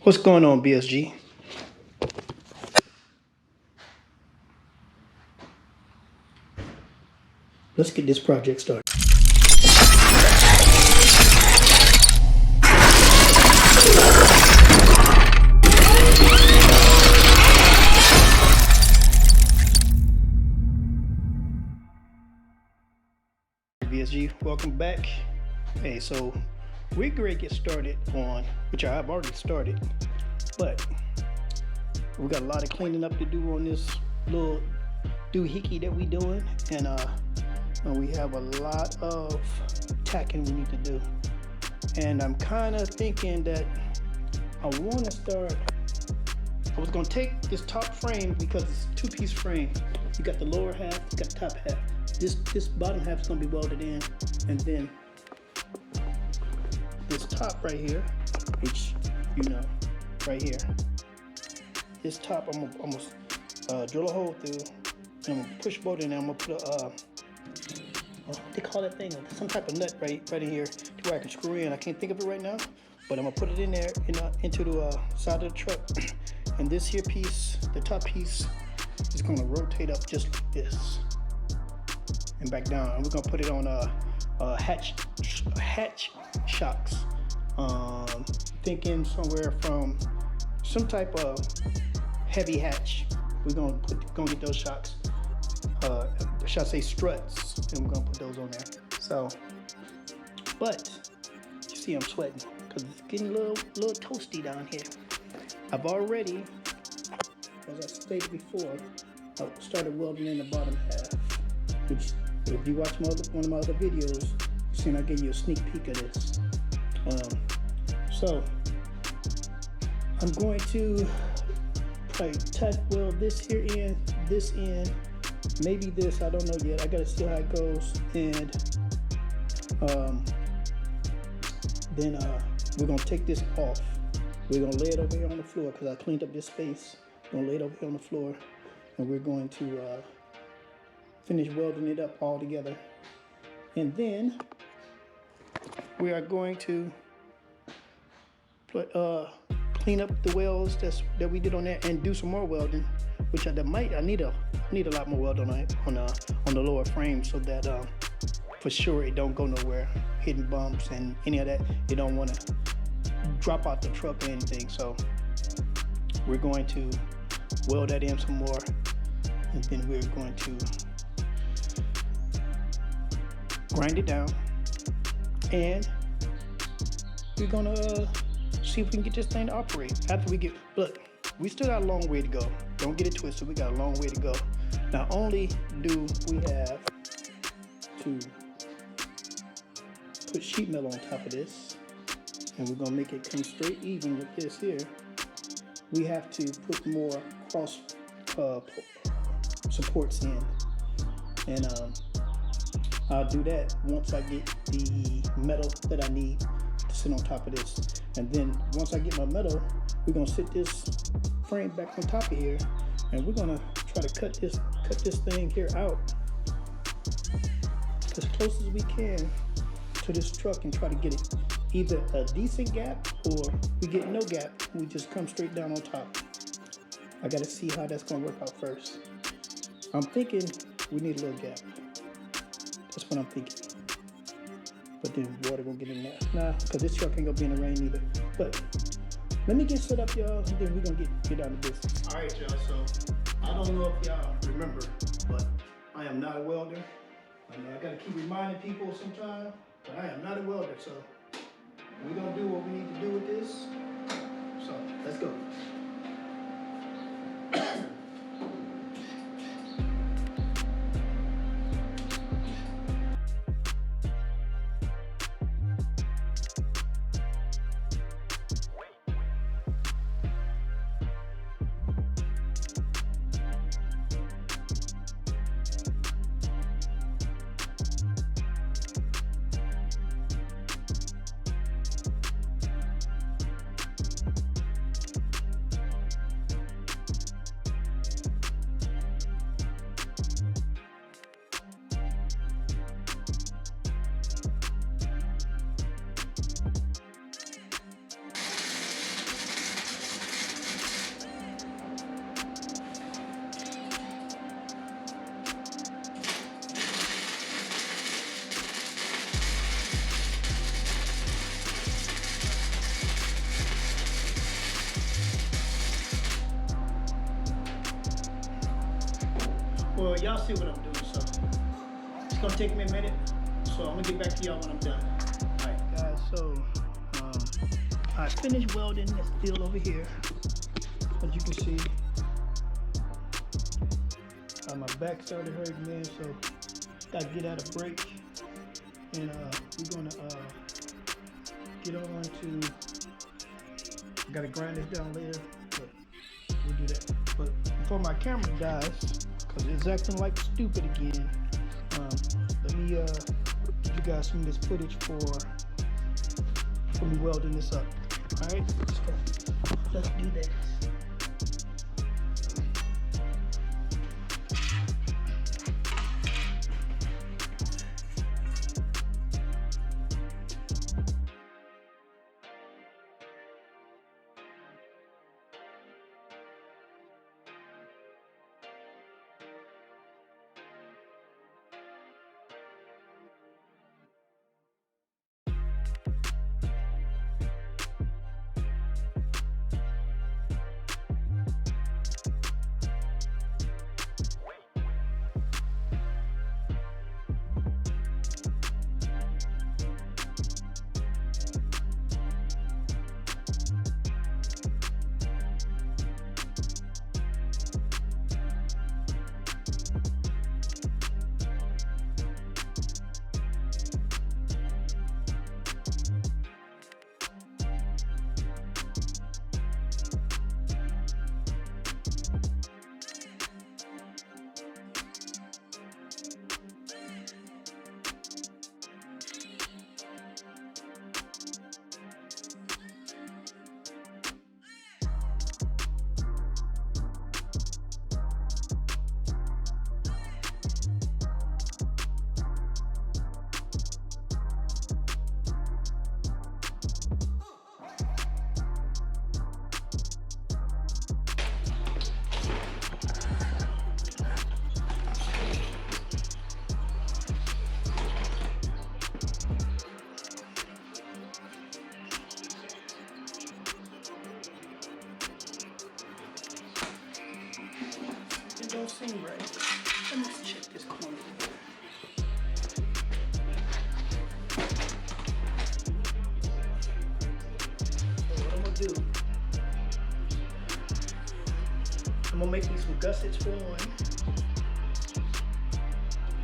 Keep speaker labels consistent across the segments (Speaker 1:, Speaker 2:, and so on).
Speaker 1: What's going on, BSG? Let's get this project started. BSG, welcome back. Hey, so we're going to get started on, which I've already started, but we got a lot of cleaning up to do on this little doohickey that we doing, and we have a lot of tacking we need to do. And I'm kind of thinking that I want to start. I was going to take this top frame because it's a two-piece frame. You got the lower half, you got the top half. This bottom half is going to be welded in, and then this top right here, which you know, right here. This top, I'm gonna drill a hole through, and I'm gonna push bolt in there. I'm gonna put a what they call that thing? Some type of nut right in here to where I can screw in. I can't think of it right now, but I'm gonna put it in there into the side of the truck. And this here piece, the top piece, is gonna rotate up just like this and back down. And we're gonna put it on hatch shocks. Thinking somewhere from some type of heavy hatch. We're gonna get those shocks. Should I say struts? And we're gonna put those on there. So, but you see, I'm sweating because it's getting a little toasty down here. I've already, as I stated before, I started welding in the bottom half. Which, if you watch one of my other videos, you seen I gave you a sneak peek of this. So I'm going to probably tack weld this here in, this in, maybe this, I don't know yet. I gotta see how it goes. And then we're gonna take this off. We're gonna lay it over here on the floor because I cleaned up this space. We're gonna lay it over here on the floor, and we're going to finish welding it up all together. And then we are going to clean up the welds that we did on there and do some more welding, which I need a lot more welding on the lower frame so that for sure it don't go nowhere, hitting bumps and any of that. You don't want to drop out the truck or anything. So we're going to weld that in some more, and then we're going to grind it down, and we're gonna see if we can get this thing to operate. After we look, we still got a long way to go. Don't get it twisted, we got a long way to go. Not only do we have to put sheet metal on top of this, and we're gonna make it come straight even with this here, we have to put more cross supports in. And I'll do that once I get the metal that I need to sit on top of this. And then once I get my metal, we're gonna sit this frame back on top of here, and we're gonna try to cut this thing here out as close as we can to this truck and try to get it either a decent gap or we get no gap. We just come straight down on top. I gotta see how that's gonna work out first. I'm thinking we need a little gap. That's what I'm thinking. But then water gonna get in there. Nah, because this truck ain't gonna be in the rain either. But let me get set up, y'all, and then we're gonna get down to business. All right, y'all, so I don't know if y'all remember, but I am not a welder. I know I gotta keep reminding people sometimes, but I am not a welder, so we're gonna do what we need to do with this. So let's go. Well, y'all see what I'm doing, so it's gonna take me a minute. So I'm gonna get back to y'all when I'm done. All right, guys. So I finished welding this steel over here. As you can see, my back started hurting, man. So gotta get out a break, and we're gonna get on to. Gotta grind this down later, but we'll do that. But before my camera dies, because it's acting like stupid again, let me give you guys some of this footage for me welding this up. All right, let's do that. It don't seem right. Let me check this corner. So what I'm gonna do, I'm gonna make me some gussets for one.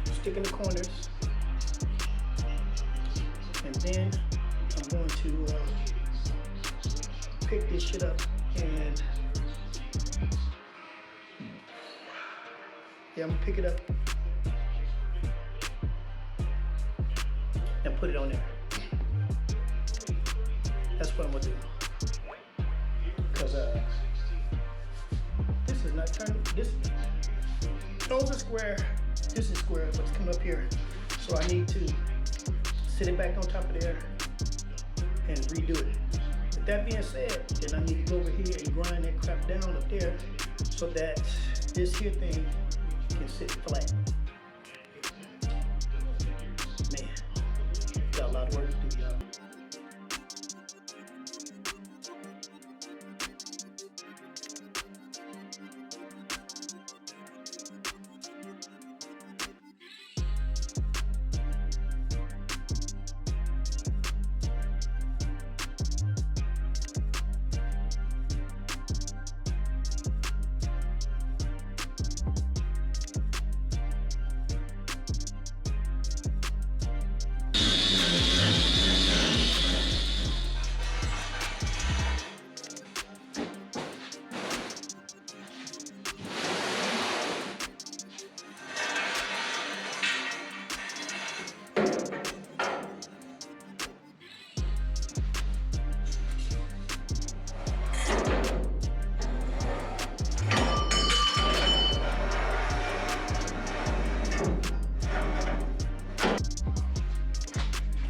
Speaker 1: Stick in the corners. And then I'm going to pick this shit up and I'm gonna pick it up and put it on there. That's what I'm gonna do. Because this is not turning. Those are square. This is square, but it's coming up here. So I need to sit it back on top of there and redo it. With that being said, then I need to go over here and grind that crap down up there so that this here thing can sit flat. Man, got a lot of work to do, y'all.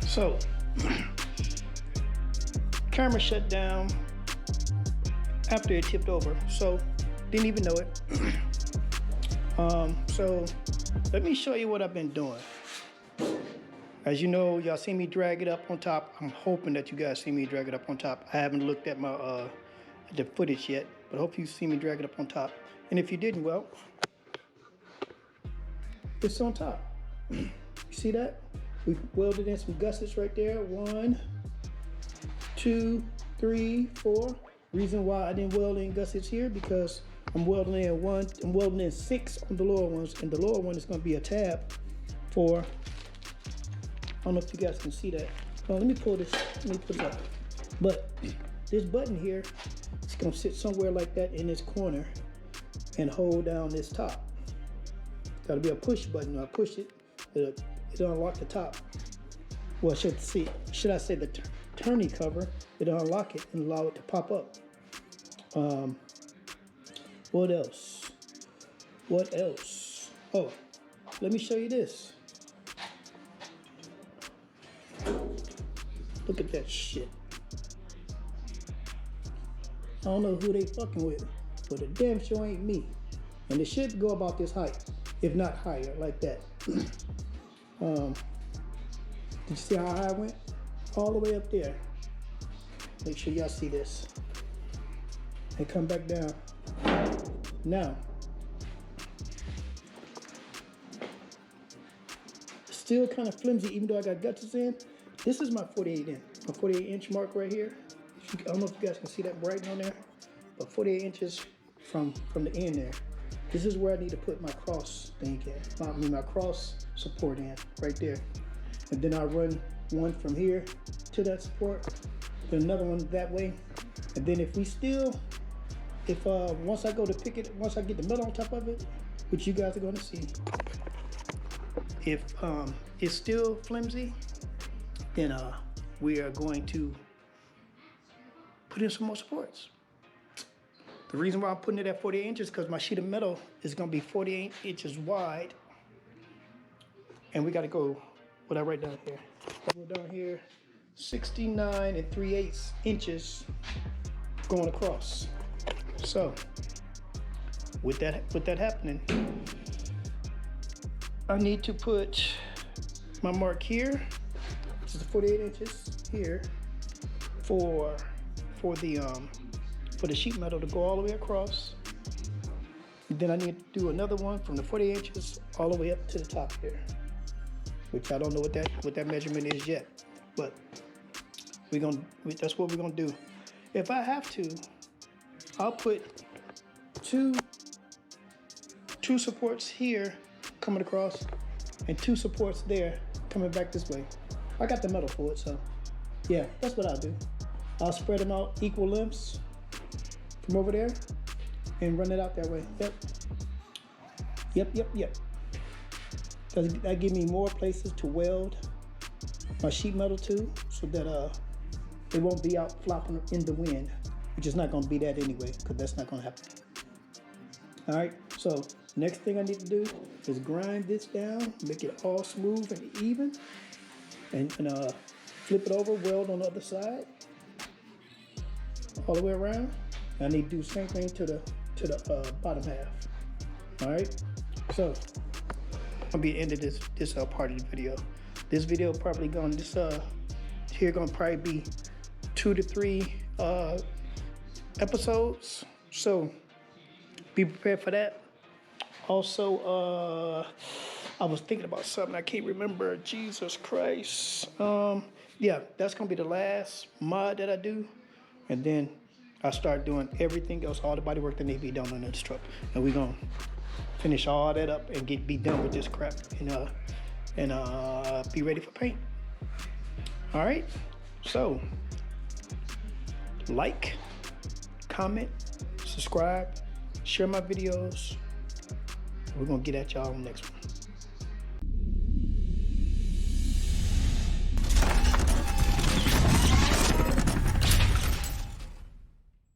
Speaker 1: So, camera shut down after it tipped over, so didn't even know it. So let me show you what I've been doing. As you know, y'all see me drag it up on top. I'm hoping that you guys see me drag it up on top. I haven't looked at my the footage yet, but I hope you see me drag it up on top. And if you didn't, well, it's on top. You see that? We welded in some gussets right there. 1, 2, 3, 4. Reason why I didn't weld in gussets here, because I'm welding in 6 on the lower ones, and the lower one is going to be a tab for, I don't know if you guys can see that. Well, let me pull this, let me put it up. But this button here, it's going to sit somewhere like that in this corner and hold down this top. Got to be a push button. I push it, it'll unlock the top. Well, should I say the tourney cover? It'll unlock it and allow it to pop up. What else? What else? Oh, let me show you this. Look at that shit. I don't know who they fucking with, but it damn sure ain't me. And it should go about this height, if not higher, like that. Did you see how high I went? All the way up there. Make sure y'all see this. And come back down. Now, still kind of flimsy, even though I got guts in. This is my 48-inch mark right here. I don't know if you guys can see that bright on there, but 48 inches from the end there. This is where I need to put my cross thing in, my cross support in, right there. And then I run one from here to that support, then another one that way. And then once I go to pick it, once I get the metal on top of it, which you guys are gonna see, if it's still flimsy, then we are going to put in some more supports. The reason why I'm putting it at 48 inches is because my sheet of metal is gonna be 48 inches wide. And we gotta go, what I write down here? I go down here, 69 3/8 inches going across. So, with that happening, I need to put my mark here, which is 48 inches here, for the sheet metal to go all the way across. Then I need to do another one from the 48 inches all the way up to the top here, which I don't know what that measurement is yet, but that's what we're gonna do. If I have to, I'll put two supports here coming across and 2 supports there coming back this way. I got the metal for it, so yeah, that's what I'll do. I'll spread them out equal lengths from over there and run it out that way. Yep. That give me more places to weld my sheet metal to, so that it won't be out flopping in the wind, which is not gonna be that anyway, because that's not gonna happen. All right, so next thing I need to do is grind this down, make it all smooth and even, and flip it over, weld on the other side, all the way around. I need to do the same thing to the bottom half. All right, so I'll be ending this part of the video. This video probably going gonna probably be 2 to 3 episodes. So be prepared for that. Also, I was thinking about something I can't remember. Jesus Christ. Yeah, that's gonna be the last mod that I do, and then I start doing everything else, all the body work that needs to be done on this truck, and we're gonna finish all that up and be done with this crap, and be ready for paint. All right, so like, comment, subscribe, share my videos. We're gonna get at y'all on the next one.